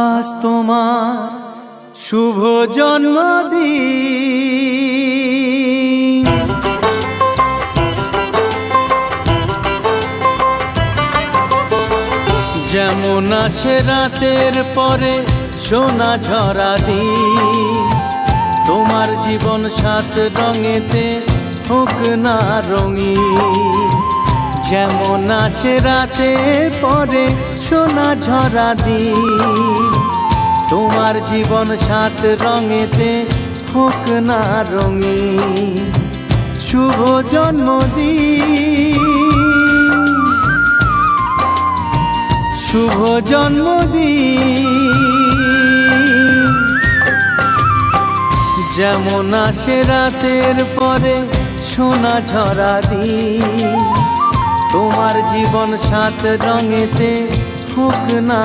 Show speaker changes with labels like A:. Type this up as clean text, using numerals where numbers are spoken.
A: আজ তোমার শুভ জন্মদিন। যেমন আসে রাতের পরে সোনা ঝরা দিন, তোমার জীবন সাত রঙেতে হোক না রঙিন। যেমন আসে রাতের পরে সোনা ঝরা দিন, তোমার জীবন সাত রঙেতে হোক না রঙিন। শুভ জন্মদিন, শুভ জন্মদিন। যেমন আসে রাতের পরে সোনা ঝরা দিন, তোমার জীবন সাত রঙেতে হোক না